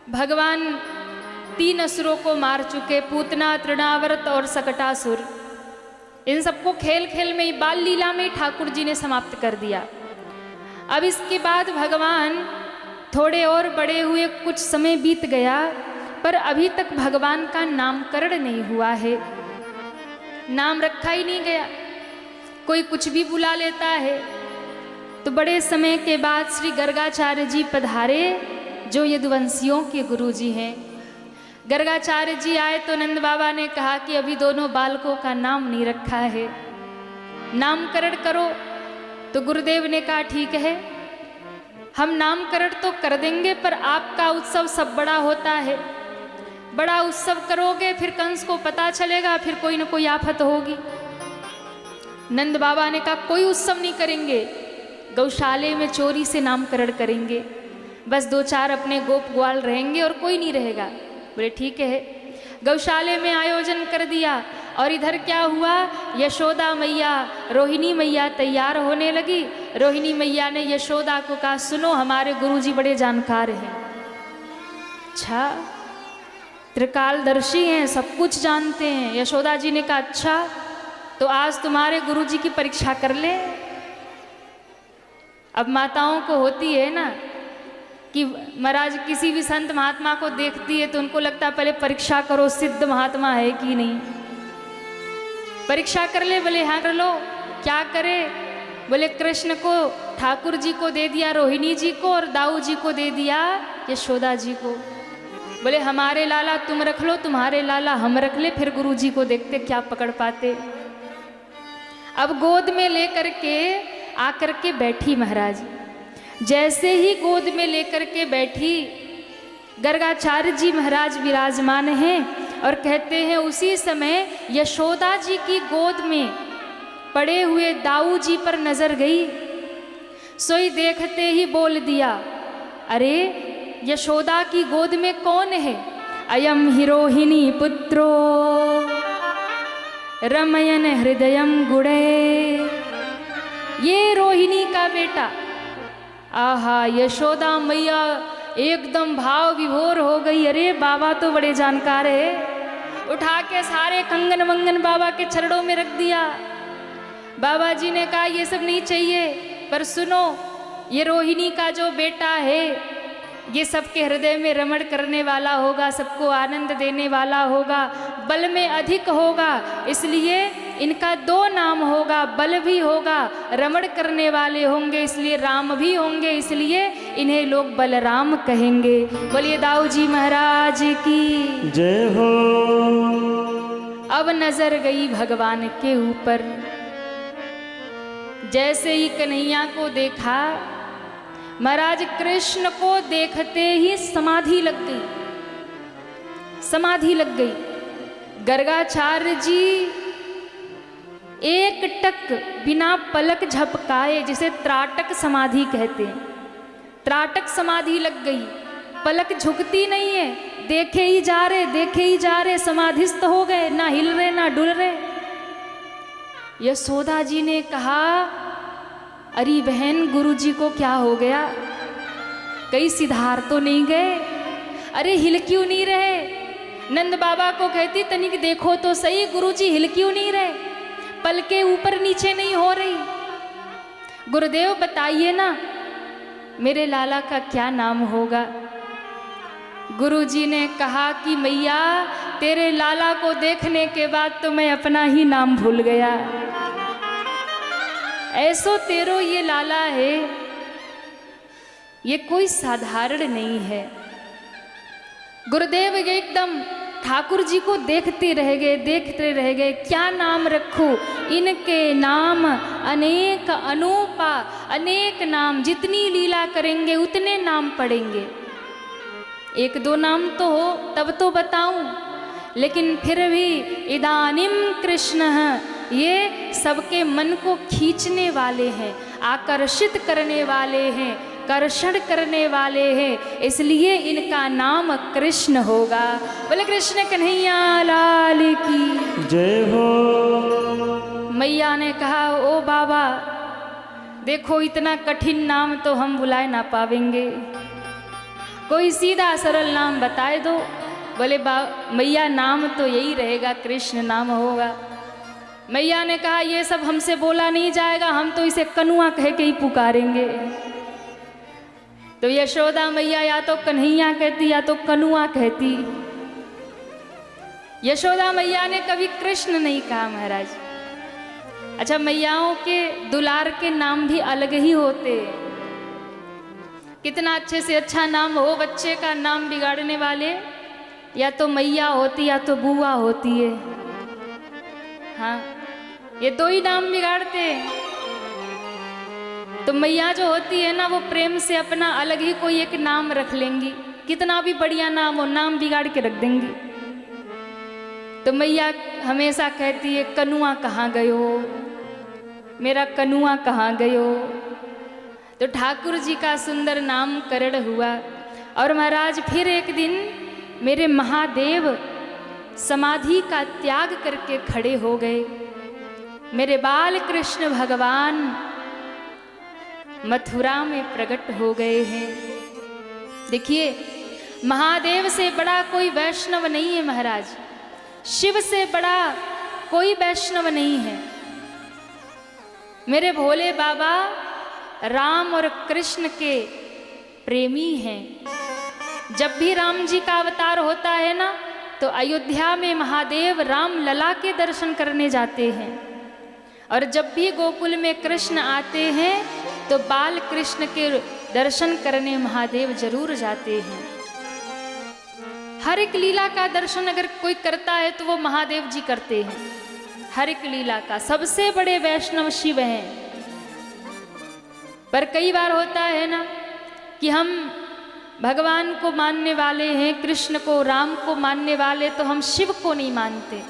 भगवान 3 असुरों को मार चुके, पूतना, तृणावर्त और सकटासुर। इन सबको खेल खेल में ही, बाल लीला में ठाकुर जी ने समाप्त कर दिया। अब इसके बाद भगवान थोड़े और बड़े हुए, कुछ समय बीत गया, पर अभी तक भगवान का नामकरण नहीं हुआ है, नाम रखा ही नहीं गया, कोई कुछ भी बुला लेता है। तो बड़े समय के बाद श्री गर्गाचार्य जी पधारे, जो यदुवंशियों के गुरु जी हैं। गर्गाचार्य जी आए तो नंद बाबा ने कहा कि अभी दोनों बालकों का नाम नहीं रखा है, नामकरण करो। तो गुरुदेव ने कहा ठीक है, हम नामकरण तो कर देंगे, पर आपका उत्सव सब बड़ा होता है, बड़ा उत्सव करोगे फिर कंस को पता चलेगा, फिर कोई ना कोई आफत होगी। नंद बाबा ने कहा कोई उत्सव नहीं करेंगे, गौशाले में चोरी से नामकरण करेंगे, बस 2-4 अपने गोप ग्वाल रहेंगे और कोई नहीं रहेगा। बोले ठीक है। गौशाले में आयोजन कर दिया, और इधर क्या हुआ, यशोदा मैया, रोहिणी मैया तैयार होने लगी। रोहिणी मैया ने यशोदा को कहा सुनो, हमारे गुरुजी बड़े जानकार हैं, अच्छा त्रिकालदर्शी हैं, सब कुछ जानते हैं। यशोदा जी ने कहा अच्छा, तो आज तुम्हारे गुरुजी की परीक्षा कर ले। अब माताओं को होती है ना कि महाराज किसी भी संत महात्मा को देखती है तो उनको लगता है पहले परीक्षा करो, सिद्ध महात्मा है कि नहीं, परीक्षा कर ले। बोले हाँ कर लो। क्या करे? बोले कृष्ण को ठाकुर जी को दे दिया, रोहिणी जी को, और दाऊ जी को दे दिया यशोदा जी को। बोले हमारे लाला तुम रख लो, तुम्हारे लाला हम रख ले, फिर गुरु जी को देखते क्या पकड़ पाते। अब गोद में लेकर के आकर के बैठी महाराज। जैसे ही गोद में लेकर के बैठी, गर्गाचार्य जी महाराज विराजमान हैं, और कहते हैं उसी समय यशोदा जी की गोद में पड़े हुए दाऊ जी पर नजर गई। सोई देखते ही बोल दिया, अरे यशोदा की गोद में कौन है? अयम हि रोहिणी पुत्रो रमयन हृदयम गुड़े। ये रोहिणी का बेटा। आहा, यशोदा मैया एकदम भाव विभोर हो गई। अरे बाबा तो बड़े जानकार है। उठा के सारे कंगन वंगन बाबा के चरणों में रख दिया। बाबा जी ने कहा ये सब नहीं चाहिए, पर सुनो, ये रोहिणी का जो बेटा है ये सबके हृदय में रमण करने वाला होगा, सबको आनंद देने वाला होगा, बल में अधिक होगा, इसलिए इनका 2 नाम होगा, बल भी होगा, रमण करने वाले होंगे, इसलिए राम भी होंगे, इसलिए इन्हें लोग बलराम कहेंगे। बोलिए दाऊ जी महाराज की जय हो। अब नजर गई भगवान के ऊपर। जैसे ही कन्हैया को देखा, महाराज कृष्ण को देखते ही समाधि लग गई, समाधि लग गई। गर्गाचार्य जी एक टक बिना पलक झपकाए, जिसे त्राटक समाधि कहते हैं, त्राटक समाधि लग गई। पलक झुकती नहीं है, देखे ही जा रहे, देखे ही जा रहे, समाधिस्थ हो गए, ना हिल रहे ना डुल रहे। यशोदा जी ने कहा अरे बहन, गुरुजी को क्या हो गया? कहीं सिधार तो नहीं गए? अरे हिल क्यों नहीं रहे? नंद बाबा को कहती तनिक देखो तो सही, गुरुजी हिल क्यों नहीं रहे, पलके ऊपर नीचे नहीं हो रही। गुरुदेव बताइए ना, मेरे लाला का क्या नाम होगा? गुरुजी ने कहा कि मैया, तेरे लाला को देखने के बाद तो मैं अपना ही नाम भूल गया। ऐसो तेरो ये लाला है, ये कोई साधारण नहीं है। गुरुदेव एकदम ठाकुर जी को देखते रह गए, देखते रह गए, क्या नाम रखूं? इनके नाम अनेक अनूपा, अनेक नाम, जितनी लीला करेंगे उतने नाम पड़ेंगे। 1-2 नाम तो हो तब तो बताऊं, लेकिन फिर भी इदानीम कृष्ण, ये सबके मन को खींचने वाले हैं, आकर्षित करने वाले हैं, कर्षण करने वाले हैं, इसलिए इनका नाम कृष्ण होगा। बोले कृष्ण कन्हैया लाल की जय हो। मैया ने कहा ओ बाबा, देखो इतना कठिन नाम तो हम बुलाए ना पावेंगे, कोई सीधा सरल नाम बताए दो। बोले मैया नाम तो यही रहेगा, कृष्ण नाम होगा। मैया ने कहा ये सब हमसे बोला नहीं जाएगा, हम तो इसे कनुआ कह के ही पुकारेंगे। तो यशोदा मैया या तो कन्हैया कहती या तो कनुआ कहती। यशोदा मैया ने कभी कृष्ण नहीं कहा महाराज। अच्छा, मैयाओं के दुलार के नाम भी अलग ही होते। कितना अच्छे से अच्छा नाम हो, बच्चे का नाम बिगाड़ने वाले या तो मैया होती या तो बुआ होती है। हाँ, ये दो ही नाम बिगाड़ते। तो मैया जो होती है ना, वो प्रेम से अपना अलग ही कोई एक नाम रख लेंगी, कितना भी बढ़िया नाम हो, नाम बिगाड़ के रख देंगी। तो मैया हमेशा कहती है कनुआ कहाँ गयो, मेरा कनुआ कहाँ गयो। तो ठाकुर जी का सुंदर नामकरण हुआ। और महाराज फिर एक दिन मेरे महादेव समाधि का त्याग करके खड़े हो गए। मेरे बाल कृष्ण भगवान मथुरा में प्रकट हो गए हैं। देखिए, महादेव से बड़ा कोई वैष्णव नहीं है महाराज, शिव से बड़ा कोई वैष्णव नहीं है। मेरे भोले बाबा राम और कृष्ण के प्रेमी हैं। जब भी राम जी का अवतार होता है ना, तो अयोध्या में महादेव राम लला के दर्शन करने जाते हैं। और जब भी गोकुल में कृष्ण आते हैं तो बाल कृष्ण के दर्शन करने महादेव जरूर जाते हैं। हर एक लीला का दर्शन अगर कोई करता है तो वो महादेव जी करते हैं। हर एक लीला का सबसे बड़े वैष्णव शिव हैं। पर कई बार होता है ना कि हम भगवान को मानने वाले हैं, कृष्ण को, राम को मानने वाले, तो हम शिव को नहीं मानते।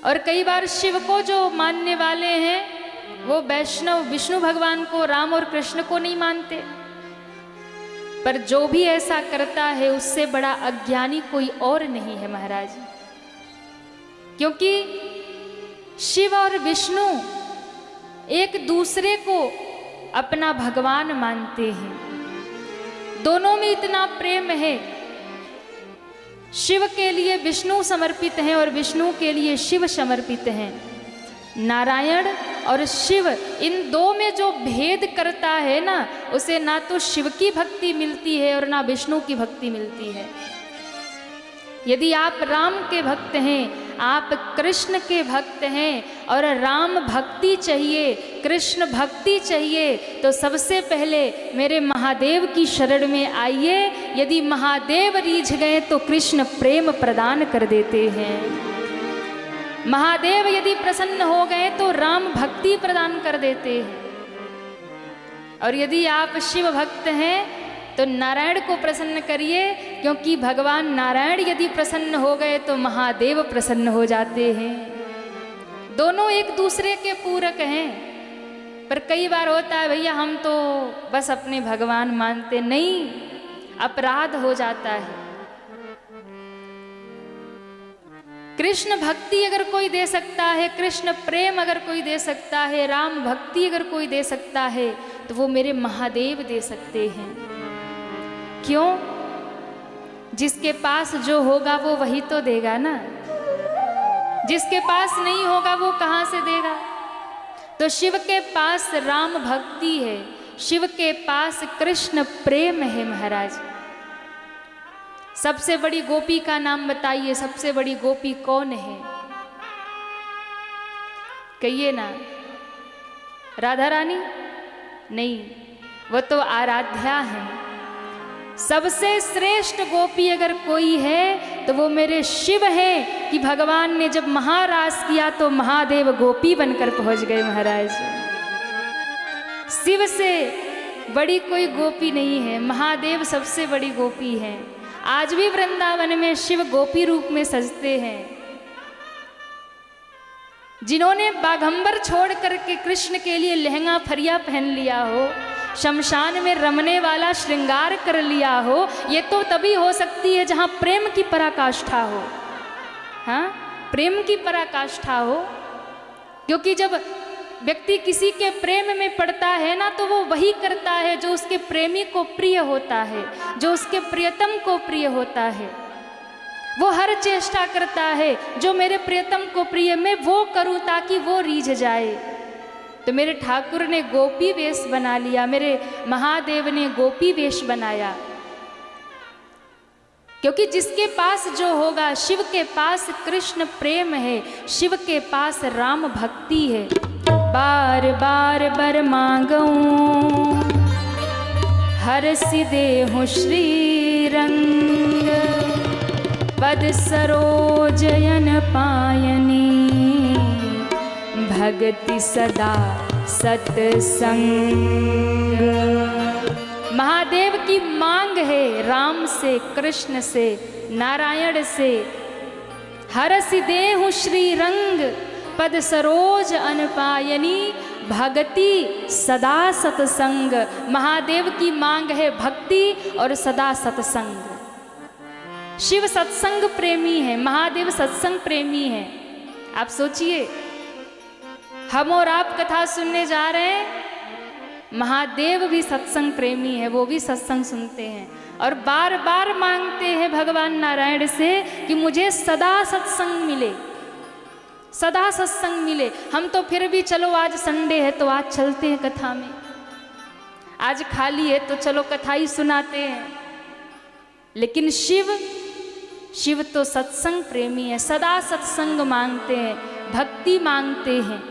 और कई बार शिव को जो मानने वाले हैं वो वैष्णव विष्णु भगवान को, राम और कृष्ण को नहीं मानते। पर जो भी ऐसा करता है उससे बड़ा अज्ञानी कोई और नहीं है महाराज। क्योंकि शिव और विष्णु एक दूसरे को अपना भगवान मानते हैं। दोनों में इतना प्रेम है। शिव के लिए विष्णु समर्पित हैं और विष्णु के लिए शिव समर्पित हैं। नारायण और शिव, इन दो में जो भेद करता है ना, उसे ना तो शिव की भक्ति मिलती है और ना विष्णु की भक्ति मिलती है। यदि आप राम के भक्त हैं, आप कृष्ण के भक्त हैं और राम भक्ति चाहिए, कृष्ण भक्ति चाहिए, तो सबसे पहले मेरे महादेव की शरण में आइए। यदि महादेव रीझ गए तो कृष्ण प्रेम प्रदान कर देते हैं। महादेव यदि प्रसन्न हो गए तो राम भक्ति प्रदान कर देते हैं। और यदि आप शिव भक्त हैं तो नारायण को प्रसन्न करिए, क्योंकि भगवान नारायण यदि प्रसन्न हो गए तो महादेव प्रसन्न हो जाते हैं। दोनों एक दूसरे के पूरक हैं। पर कई बार होता है भैया हम तो बस अपने भगवान मानते नहीं, अपराध हो जाता है। कृष्ण भक्ति अगर कोई दे सकता है, कृष्ण प्रेम अगर कोई दे सकता है, राम भक्ति अगर कोई दे सकता है, तो वो मेरे महादेव दे सकते हैं। क्यों? जिसके पास जो होगा वो वही तो देगा ना। जिसके पास नहीं होगा वो कहाँ से देगा? तो शिव के पास राम भक्ति है, शिव के पास कृष्ण प्रेम है महाराज। सबसे बड़ी गोपी का नाम बताइए, सबसे बड़ी गोपी कौन है? कहिए ना। राधा रानी? नहीं, वो तो आराध्या है। सबसे श्रेष्ठ गोपी अगर कोई है तो वो मेरे शिव हैं, कि भगवान ने जब महारास किया तो महादेव गोपी बनकर पहुंच गए महाराज। शिव से बड़ी कोई गोपी नहीं है, महादेव सबसे बड़ी गोपी है। आज भी वृंदावन में शिव गोपी रूप में सजते हैं। जिन्होंने बाघंबर छोड़ करके कृष्ण के लिए लहंगा फरिया पहन लिया हो, शमशान में रमने वाला श्रृंगार कर लिया हो, ये तो तभी हो सकती है जहां प्रेम की पराकाष्ठा हो। हाँ, प्रेम की पराकाष्ठा हो। क्योंकि जब व्यक्ति किसी के प्रेम में पड़ता है ना, तो वो वही करता है जो उसके प्रेमी को प्रिय होता है, जो उसके प्रियतम को प्रिय होता है। वो हर चेष्टा करता है जो मेरे प्रियतम को प्रिय मैं वो करूं ताकि वो रीझ जाए। तो मेरे ठाकुर ने गोपी वेश बना लिया, मेरे महादेव ने गोपी वेश बनाया, क्योंकि जिसके पास जो होगा, शिव के पास कृष्ण प्रेम है, शिव के पास राम भक्ति है। बार बार बर मांगूं हर सिदे हूँ श्री रंग, पद सरोजयन पायनी भक्ति सदा सत्संग। महादेव की मांग है राम से, कृष्ण से, नारायण से। हरस देहु श्री रंग, पद सरोज अनपायनी भक्ति सदा सत्संग। महादेव की मांग है भक्ति और सदा सत्संग। शिव सत्संग प्रेमी है, महादेव सत्संग प्रेमी है। आप सोचिए, हम और आप कथा सुनने जा रहे हैं, महादेव भी सत्संग प्रेमी है, वो भी सत्संग सुनते हैं और बार बार मांगते हैं भगवान नारायण से कि मुझे सदा सत्संग मिले, सदा सत्संग मिले। हम तो फिर भी चलो आज संडे है तो आज चलते हैं कथा में, आज खाली है तो चलो कथा ही सुनाते हैं। लेकिन शिव तो सत्संग प्रेमी है, सदा सत्संग मांगते हैं, भक्ति मांगते हैं।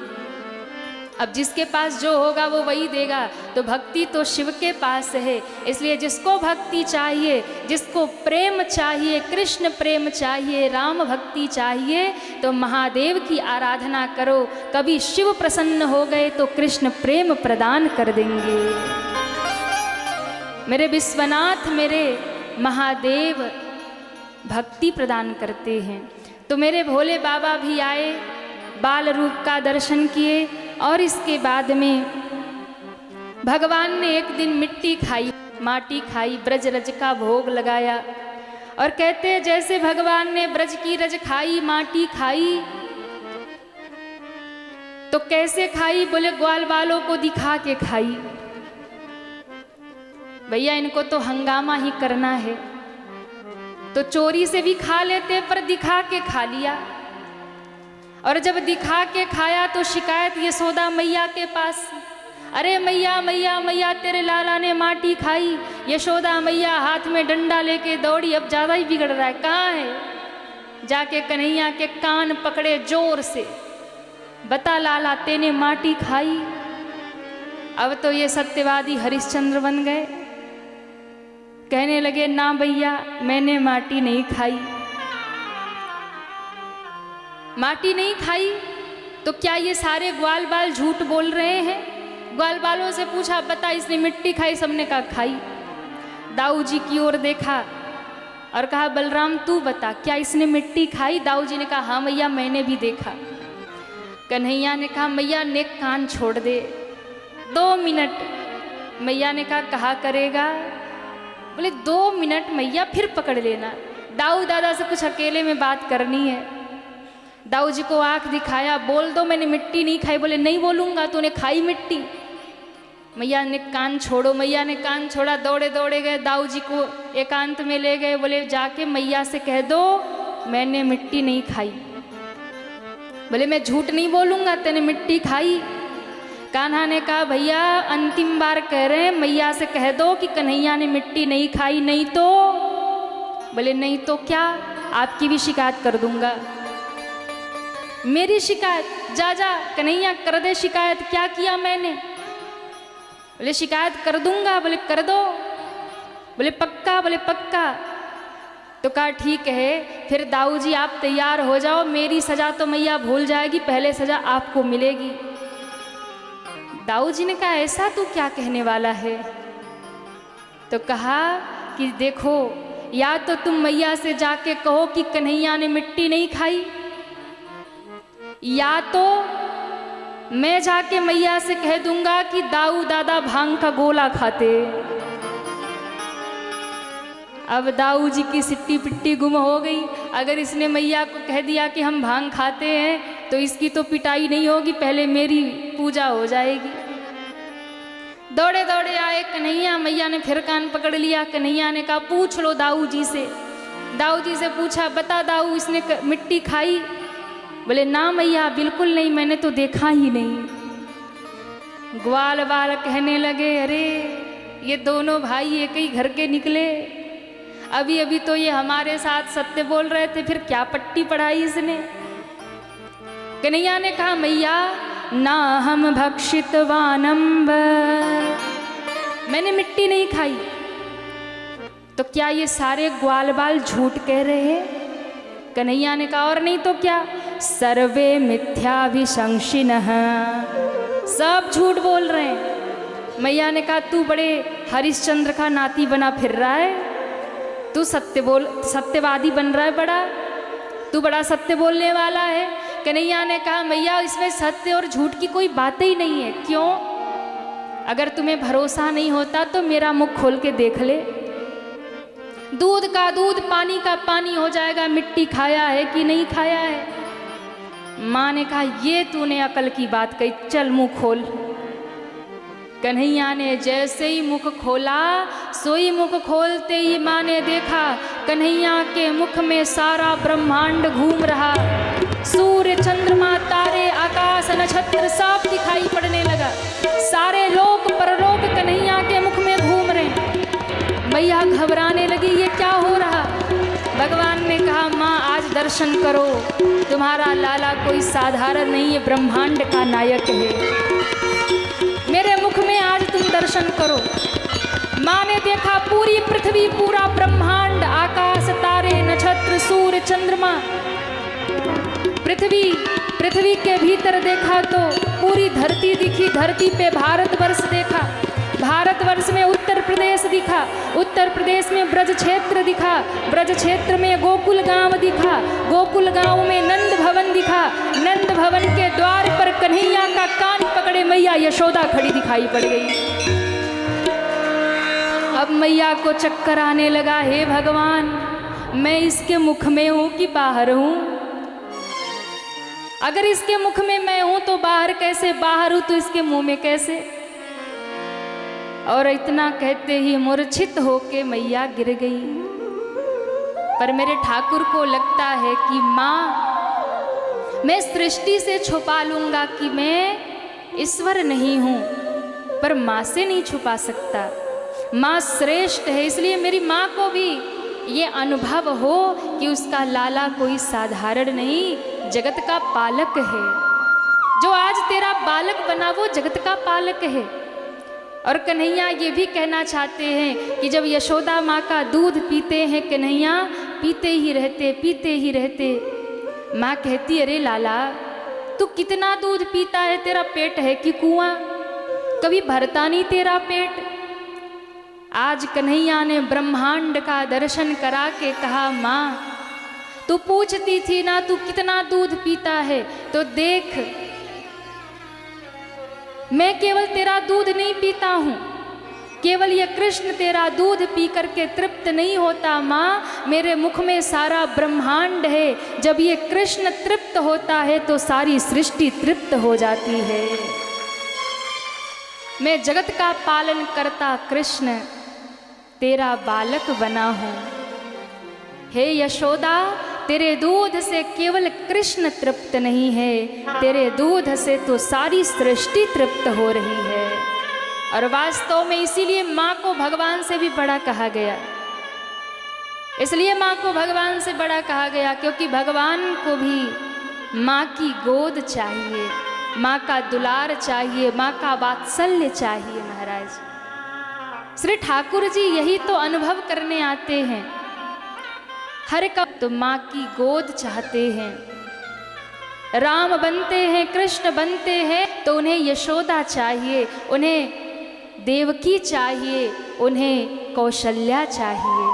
अब जिसके पास जो होगा वो वही देगा, तो भक्ति तो शिव के पास है। इसलिए जिसको भक्ति चाहिए, जिसको प्रेम चाहिए, कृष्ण प्रेम चाहिए, राम भक्ति चाहिए, तो महादेव की आराधना करो। कभी शिव प्रसन्न हो गए तो कृष्ण प्रेम प्रदान कर देंगे। मेरे विश्वनाथ, मेरे महादेव भक्ति प्रदान करते हैं। तो मेरे भोले बाबा भी आए, बाल रूप का दर्शन किए और इसके बाद में भगवान ने एक दिन मिट्टी खाई, माटी खाई, ब्रज रज का भोग लगाया। और कहते हैं जैसे भगवान ने ब्रज की रज खाई, माटी खाई, तो कैसे खाई? बोले ग्वाल वालों को दिखा के खाई। भैया इनको तो हंगामा ही करना है, तो चोरी से भी खा लेते पर दिखा के खा लिया। और जब दिखा के खाया तो शिकायत यशोदा मैया के पास, अरे मैया मैया मैया तेरे लाला ने माटी खाई। यशोदा मैया हाथ में डंडा लेके दौड़ी, अब ज़्यादा ही बिगड़ रहा है, कहाँ है? जाके कन्हैया के कान पकड़े जोर से, बता लाला तेने माटी खाई। अब तो ये सत्यवादी हरिश्चंद्र बन गए, कहने लगे ना भैया मैंने माटी नहीं खाई। माटी नहीं खाई तो क्या ये सारे ग्वाल बाल झूठ बोल रहे हैं? ग्वाल बालों से पूछा बता इसने मिट्टी खाई? सबने कहा खाई। दाऊ जी की ओर देखा और कहा बलराम तू बता क्या इसने मिट्टी खाई? दाऊ जी ने कहा हाँ मैया मैंने भी देखा। कन्हैया ने कहा मैया नेक कान छोड़ दे 2 मिनट। मैया ने कहा करेगा? बोले 2 मिनट मैया, फिर पकड़ लेना। दाऊ दादा से कुछ अकेले में बात करनी है। दाऊ जी को आंख दिखाया, बोल दो मैंने मिट्टी नहीं खाई। बोले नहीं बोलूँगा, तूने खाई मिट्टी। मैया ने कान छोड़ो। मैया ने कान छोड़ा, दौड़े दौड़े गए, दाऊ जी को एकांत में ले गए। बोले जाके मैया से कह दो मैंने मिट्टी नहीं खाई। बोले मैं झूठ नहीं बोलूँगा, तेने मिट्टी खाई। कान्हा ने कहा भैया अंतिम बार कह रहे हैं, मैया से कह दो कि कन्हैया ने मिट्टी नहीं खाई, नहीं तो। बोले नहीं तो क्या? आपकी भी शिकायत कर दूंगा। मेरी शिकायत? जा जा कन्हैया कर दे शिकायत, क्या किया मैंने? बोले शिकायत कर दूंगा। बोले कर दो। बोले पक्का? बोले पक्का। तो कहा ठीक है, फिर दाऊ जी आप तैयार हो जाओ, मेरी सजा तो मैया भूल जाएगी, पहले सजा आपको मिलेगी। दाऊ जी ने कहा ऐसा तू क्या कहने वाला है? तो कहा कि देखो या तो तुम मैया से जाके कहो कि कन्हैया ने मिट्टी नहीं खाई, या तो मैं जाके मैया से कह दूंगा कि दाऊ दादा भांग का गोला खाते। अब दाऊ जी की सिट्टी पिट्टी गुम हो गई। अगर इसने मैया को कह दिया कि हम भांग खाते हैं तो इसकी तो पिटाई नहीं होगी, पहले मेरी पूजा हो जाएगी। दौड़े दौड़े आए कन्हैया, मैया ने फिर कान पकड़ लिया। कन्हैया ने कहा पूछ लो दाऊ जी से। दाऊ जी से पूछा, बता दाऊ इसने मिट्टी खाई? बोले ना मैया बिल्कुल नहीं, मैंने तो देखा ही नहीं। ग्वाल बाल कहने लगे, अरे ये दोनों भाई एक ही घर के निकले, अभी अभी तो ये हमारे साथ सत्य बोल रहे थे, फिर क्या पट्टी पढ़ाई इसने। कन्हैया ने कहा मैया ना हम भक्षितवानम्ब, मैंने मिट्टी नहीं खाई। तो क्या ये सारे ग्वाल बाल झूठ कह रहे हैं? कन्हैया ने कहा और नहीं तो क्या, सर्वे मिथ्याभिशंसिनः, सब झूठ बोल रहे हैं। मैया ने कहा तू बड़े हरिश्चंद्र का नाती बना फिर रहा है, तू सत्यवादी बन रहा है, तू बड़ा सत्य बोलने वाला है। कन्हैया ने कहा मैया इसमें सत्य और झूठ की कोई बात ही नहीं है। क्यों? अगर तुम्हें भरोसा नहीं होता तो मेरा मुख खोल के देख ले, दूध का दूध पानी का पानी हो जाएगा, मिट्टी खाया है कि नहीं खाया है। माँ ने कहा ये तूने अकल की बात कही, चल मुंह खोल। कन्हैया ने जैसे ही मुख खोला, सोई मुख खोलते ही माँ ने देखा कन्हैया के मुख में सारा ब्रह्मांड घूम रहा, सूर्य चंद्रमा तारे आकाश नक्षत्र सब दिखाई पड़ने लगा, सारे लोक परलोक कन्हैया के मुख में घूम रहे। मैया घबराने लगी, ये क्या हो रहा? भगवान ने कहा माँ आज दर्शन करो, तुम्हारा लाला कोई साधारण नहीं है, ब्रह्मांड का नायक है, मेरे मुख में आज तुम दर्शन करो। माँ ने देखा पूरी पृथ्वी, पूरा ब्रह्मांड, आकाश तारे नक्षत्र सूर्य चंद्रमा। पृथ्वी के भीतर देखा तो पूरी धरती दिखी, धरती पे भारतवर्ष देखा, भारतवर्ष में उत्तर प्रदेश दिखा, उत्तर प्रदेश में ब्रज क्षेत्र दिखा, ब्रज क्षेत्र में गोकुल गांव दिखा, गोकुल गांव में नंद भवन दिखा, नंद भवन के द्वार पर कन्हैया का कान पकड़े मैया यशोदा खड़ी दिखाई पड़ गई। अब मैया को चक्कर आने लगा, हे भगवान मैं इसके मुख में हूं कि बाहर हूं? अगर इसके मुख में मैं हूं तो बाहर कैसे, बाहर हूं तो इसके मुंह में कैसे? और इतना कहते ही मूर्छित होके मैया गिर गई। पर मेरे ठाकुर को लगता है कि माँ मैं सृष्टि से छुपा लूंगा कि मैं ईश्वर नहीं हूं, पर माँ से नहीं छुपा सकता, माँ श्रेष्ठ है। इसलिए मेरी माँ को भी ये अनुभव हो कि उसका लाला कोई साधारण नहीं, जगत का पालक है। जो आज तेरा बालक बना वो जगत का पालक है। और कन्हैया ये भी कहना चाहते हैं कि जब यशोदा माँ का दूध पीते हैं कन्हैया, पीते ही रहते। माँ कहती अरे लाला तू कितना दूध पीता है, तेरा पेट है कि कुआं, कभी भरता नहीं तेरा पेट। आज कन्हैया ने ब्रह्मांड का दर्शन करा के कहा माँ तू पूछती थी ना तू कितना दूध पीता है, तो देख मैं केवल तेरा दूध नहीं पीता हूँ, केवल ये कृष्ण तेरा दूध पी करके तृप्त नहीं होता माँ, मेरे मुख में सारा ब्रह्मांड है। जब ये कृष्ण तृप्त होता है तो सारी सृष्टि तृप्त हो जाती है। मैं जगत का पालन करता कृष्ण तेरा बालक बना हूँ। हे यशोदा तेरे दूध से केवल कृष्ण तृप्त नहीं है, तेरे दूध से तो सारी सृष्टि तृप्त हो रही है। और वास्तव में इसीलिए माँ को भगवान से भी बड़ा कहा गया, इसलिए माँ को भगवान से बड़ा कहा गया क्योंकि भगवान को भी माँ की गोद चाहिए, माँ का दुलार चाहिए, माँ का वात्सल्य चाहिए। महाराज श्री ठाकुर जी यही तो अनुभव करने आते हैं। हर कब तो माँ की गोद चाहते हैं। राम बनते हैं, कृष्ण बनते हैं तो उन्हें यशोदा चाहिए, उन्हें देवकी चाहिए, उन्हें कौशल्या चाहिए।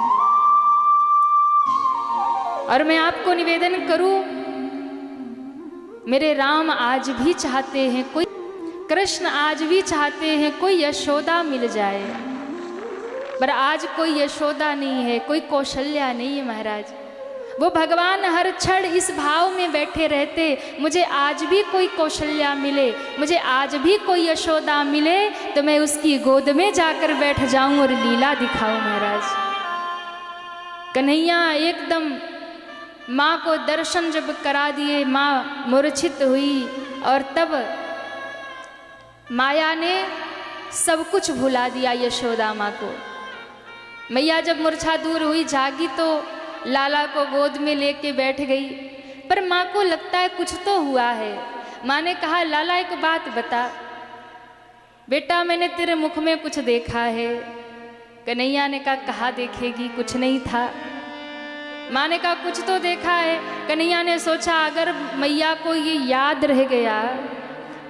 और मैं आपको निवेदन करूं, मेरे राम आज भी चाहते हैं कोई, कृष्ण आज भी चाहते हैं कोई यशोदा मिल जाए, पर आज कोई यशोदा नहीं है, कोई कौशल्या नहीं है महाराज। वो भगवान हर क्षण इस भाव में बैठे रहते, मुझे आज भी कोई कौशल्या मिले, मुझे आज भी कोई यशोदा मिले तो मैं उसकी गोद में जाकर बैठ जाऊं और लीला दिखाऊं। महाराज कन्हैया एकदम माँ को दर्शन जब करा दिए, माँ मूर्छित हुई और तब माया ने सब कुछ भुला दिया यशोदा माँ को। मैया जब मूर्छा दूर हुई, जागी तो लाला को गोद में लेके बैठ गई, पर माँ को लगता है कुछ तो हुआ है। माँ ने कहा, लाला एक बात बता बेटा, मैंने तेरे मुख में कुछ देखा है। कन्हैया ने कहा, कहाँ देखेगी, कुछ नहीं था। माँ ने कहा, कुछ तो देखा है। कन्हैया ने सोचा अगर मैया को ये याद रह गया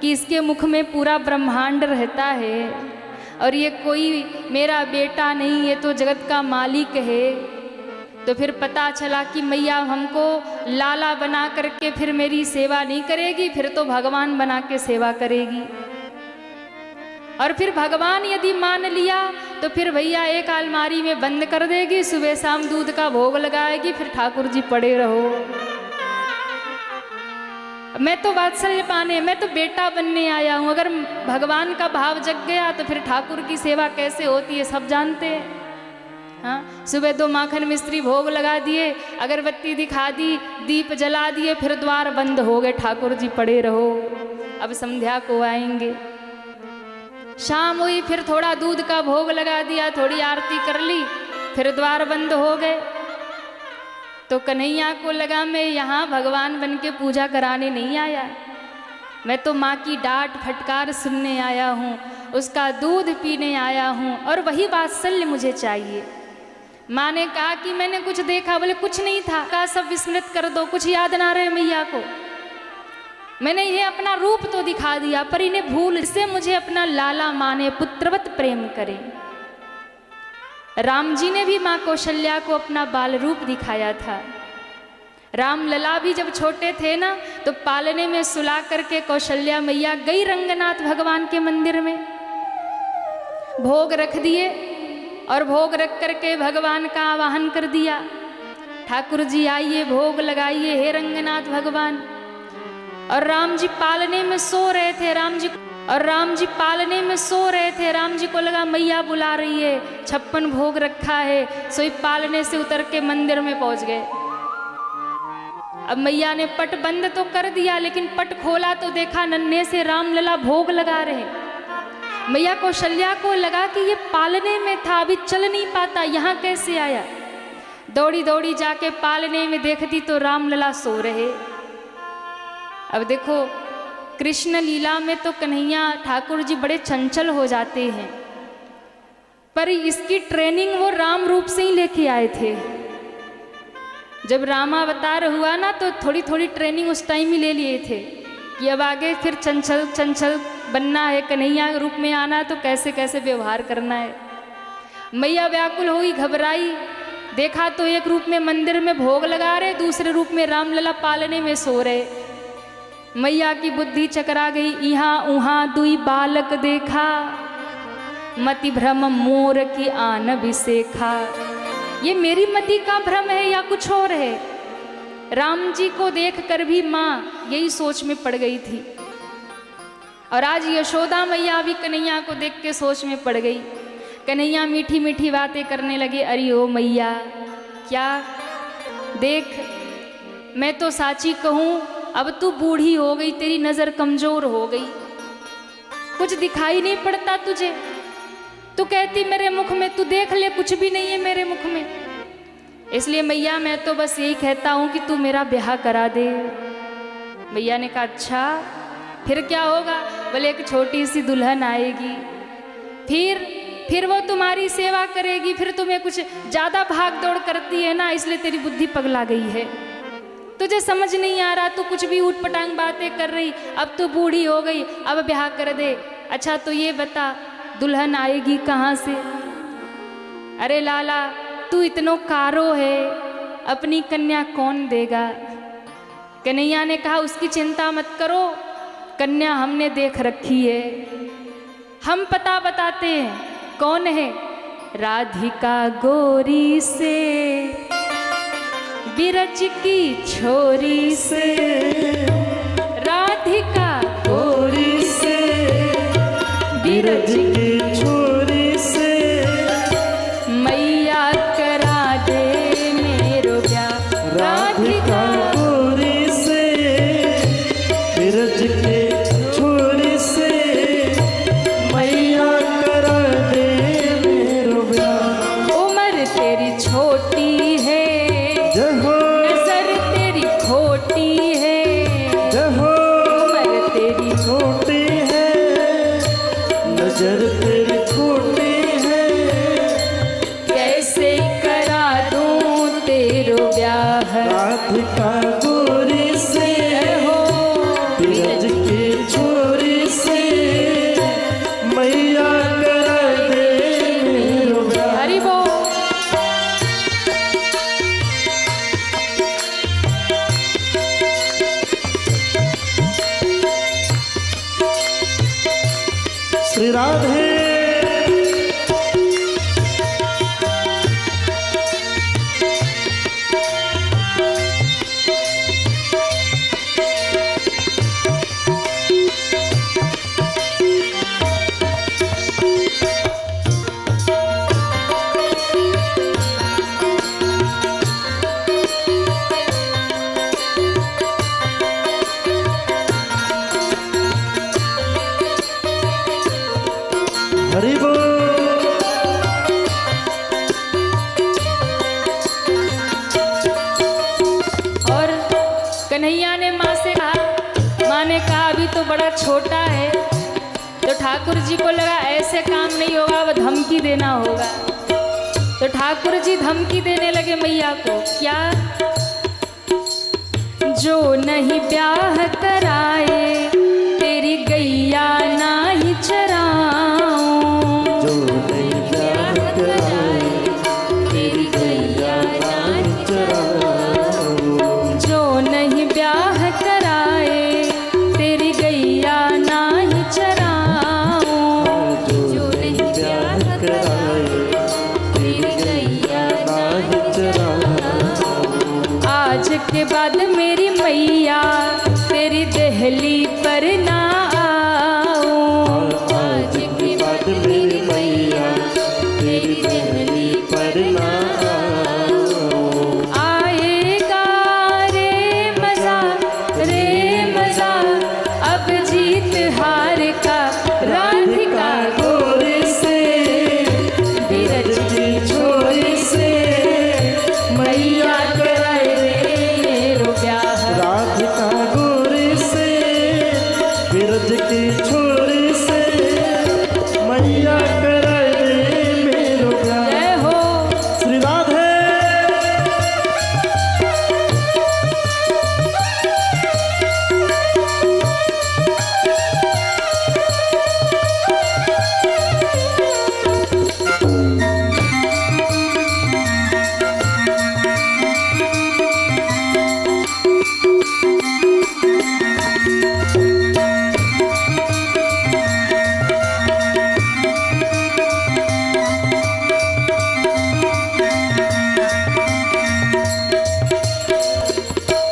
कि इसके मुख में पूरा ब्रह्मांड रहता है और ये कोई मेरा बेटा नहीं, ये तो जगत का मालिक है, तो फिर पता चला कि मैया हमको लाला बना करके फिर मेरी सेवा नहीं करेगी, फिर तो भगवान बना के सेवा करेगी। और फिर भगवान यदि मान लिया तो फिर भैया एक अलमारी में बंद कर देगी, सुबह शाम दूध का भोग लगाएगी, फिर ठाकुर जी पड़े रहो। मैं तो वात्सल्य पाने, मैं तो बेटा बनने आया हूँ। अगर भगवान का भाव जग गया तो फिर ठाकुर की सेवा कैसे होती है सब जानते हैं। हाँ, सुबह 2 माखन मिस्त्री भोग लगा दिए, अगरबत्ती दिखा दी, दीप जला दिए, फिर द्वार बंद हो गए, ठाकुर जी पड़े रहो, अब संध्या को आएंगे। शाम हुई, फिर थोड़ा दूध का भोग लगा दिया, थोड़ी आरती कर ली, फिर द्वार बंद हो गए। तो कन्हैया को लगा मैं यहाँ भगवान बन के पूजा कराने नहीं आया, मैं तो माँ की डांट फटकार सुनने आया हूँ, उसका दूध पीने आया हूँ और वही वात्सल्य मुझे चाहिए। माँ ने कहा कि मैंने कुछ देखा, बोले कुछ नहीं था। कहा सब विस्मृत कर दो, कुछ याद ना रहे मैया को। मैंने ये अपना रूप तो दिखा दिया, पर इन्हें भूल से मुझे अपना लाला माने, पुत्रवत प्रेम करें। राम जी ने भी माँ कौशल्या को अपना बाल रूप दिखाया था। राम लला भी जब छोटे थे ना, तो पालने में सुला करके कौशल्या मैया गई रंगनाथ भगवान के मंदिर में, भोग रख दिए और भोग रख करके भगवान का आवाहन कर दिया, ठाकुर जी आइए भोग लगाइए हे रंगनाथ भगवान। और राम जी पालने में सो रहे थे, राम जी पालने में सो रहे थे। राम जी को लगा मैया बुला रही है, 56 भोग रखा है, सोई पालने से उतर के मंदिर में पहुंच गए। अब मैया ने पट बंद तो कर दिया, लेकिन पट खोला तो देखा नन्हे से राम लला भोग लगा रहे। मैया कौशल्या को लगा कि ये पालने में था, अभी चल नहीं पाता, यहाँ कैसे आया। दौड़ी दौड़ी जाके पालने में देखती तो राम लला सो रहे। अब देखो कृष्ण लीला में तो कन्हैया ठाकुर जी बड़े चंचल हो जाते हैं, पर इसकी ट्रेनिंग वो राम रूप से ही लेके आए थे। जब रामावतार हुआ ना, तो थोड़ी थोड़ी ट्रेनिंग उस टाइम ही ले लिए थे कि अब आगे फिर चंचल चंचल बनना है, कन्हैया रूप में आना तो कैसे कैसे व्यवहार करना है। मैया व्याकुल हुई, घबराई, देखा तो एक रूप में मंदिर में भोग लगा रहे, दूसरे रूप में रामलला पालने में सो रहे। मैया की बुद्धि चकरा गई, यहाँ उहाँ दुई बालक देखा, मति भ्रम मोर की आन बिसेखा। ये मेरी मति का भ्रम है या कुछ और है। राम जी को देखकर भी माँ यही सोच में पड़ गई थी, और आज यशोदा मैया भी कन्हैया को देख के सोच में पड़ गई। कन्हैया मीठी मीठी बातें करने लगे, अरे ओ मैया क्या देख, मैं तो साची कहूँ अब तू बूढ़ी हो गई, तेरी नज़र कमज़ोर हो गई, कुछ दिखाई नहीं पड़ता तुझे। तू कहती मेरे मुख में, तू देख ले कुछ भी नहीं है मेरे मुख में। इसलिए मैया मैं तो बस यही कहता हूँ कि तू मेरा ब्याह करा दे। मैया ने कहा अच्छा फिर क्या होगा। बोले एक छोटी सी दुल्हन आएगी, फिर वो तुम्हारी सेवा करेगी, फिर तुम्हें कुछ ज़्यादा भाग दौड़ करती है ना, इसलिए तेरी बुद्धि पगला गई है, तुझे समझ नहीं आ रहा, तू कुछ भी ऊट पटांग बातें कर रही, अब तू बूढ़ी हो गई, अब ब्याह कर दे। अच्छा तो ये बता दुल्हन आएगी कहाँ से। अरे लाला तू इतनो कारो है, अपनी कन्या कौन देगा। कन्हैया ने कहा उसकी चिंता मत करो, कन्या हमने देख रखी है, हम पता बताते हैं कौन है। राधिका गोरी से बिरज की छोरी से राधिका गोरी से बिरज की छोरी से मैया करा दे मेरो ब्याह राधिका गोरी से बिरज की छोरी से मैया करा दे मेरो ब्याह। उम्र तेरी छोटी है जहो नजर तेरी खोटी है जहो उम्र तेरी छोटी है नजर तेरी खोटी है कैसे करा दूं तेरो ब्याह राधिका गोरी से हो बिरज की छोरी से मैया करा दे मेरो ब्याह। हरि बोल। श्री राधे हरि बोल। और कन्हैया ने माँ से कहा, माँ ने कहा अभी तो बड़ा छोटा है, तो ठाकुर जी को लगा ऐसे काम नहीं होगा, अब धमकी देना होगा। तो ठाकुर जी धमकी देने लगे मैया को, क्या? जो नहीं ब्याह कराए तेरी गैया ना ही चराऊं। जो नहीं ब्याह कराए तेरी गैया ना ही चराऊं। जो नहीं ब्याह कराए तेरी गैया ना ही चराऊं। जो नहीं ब्याह कराए तेरी गैया ना ही चराऊं। आज के बाद मेरी मैया तेरी देहली पर ना आऊं। आज के बाद मेरी मैया तेरी देहली पर ना आएगा रे मजा अब जीत हार का राधिका गोरी से बिरज की छोरी से मैया कराए रे मेरो ब्याह। राधिका गोरी से बिरज की छोरी से मैया कराए दे मेरो ब्याह। जय हो। श्री राधे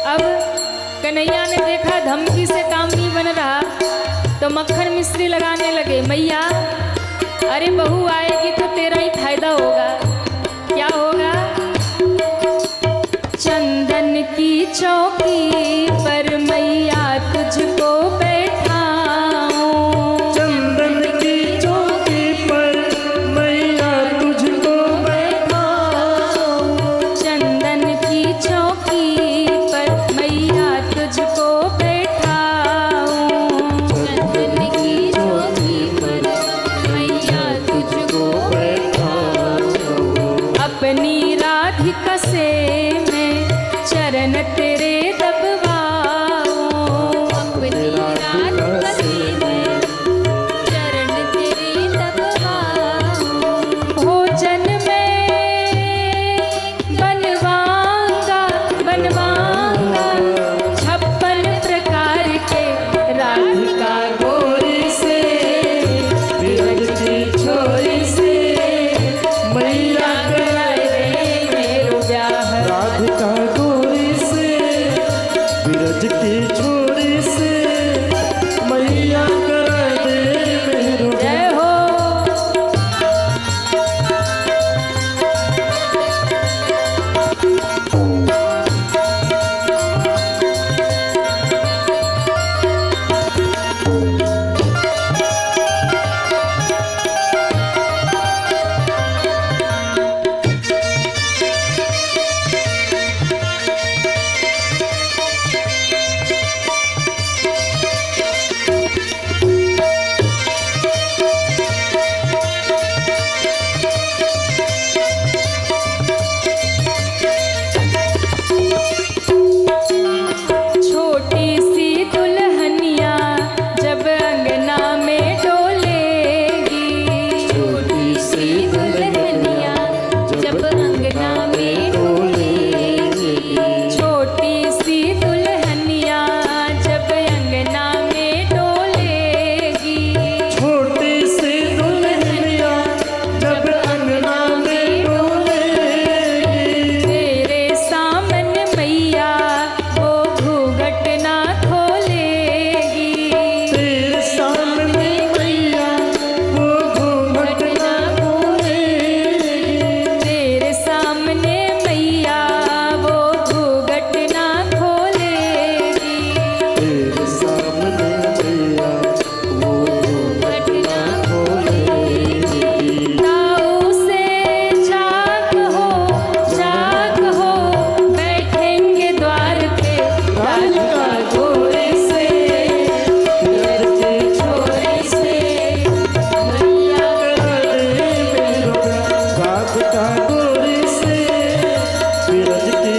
अब कन्हैया ने देखा धमकी से काम नहीं बन रहा, तो मक्खन मिश्री लगाने लगे। मैया अरे बहू आएगी तो तेरा ही फायदा होगा। क्या होगा? चंदन की चौकी पर मैया तुझको बैठाऊं। चंदन की चौकी पर मैया तुझको बैठाऊं। चंदन की चौकी पर मैया तुझको बैठाऊं। चंदन की चौकी पर मैया तुझको बैठाऊं। अपनी राधिका से मैं चरण तेरे दबवाऊं। अपनी राधिका से मैं चरण तेरे दबवाऊं। भोजन में बनवाऊंगा 56 प्रकार के राधिका गोरी से बिरज की छोरी से मैया कराए मेरो ब्याह। राधिका गोरी से बिरज की छोड़ी से मैया करा दे मेरो जय हो। छोटी सी दुल्हनिया जब अंगना में डोलेगी, छोटी सी दुल्हनिया जब अंगना में डोलेगी, छोटी सी दुल्हनिया जब अंगना में डोलेगी, छोटी सी दुल्हनिया जब अंगना में डोलेगी, तेरे सामने मैया वो घूंघट ना खोलेगी, तेरे सामने मैया वो घूंघट ना खोलेगी, तेरे सामने मैया वो घूंघट ना खोलेगी, तेरे सामने मैया वो घूंघट ना खोलेगी। ताऊ से झाक हो बैठेंगे द्वार पे, राधिका गोरी से बिरज की छोड़ी से मैया करा दे मेरो प्यार। राधिका गोरी से बिरज की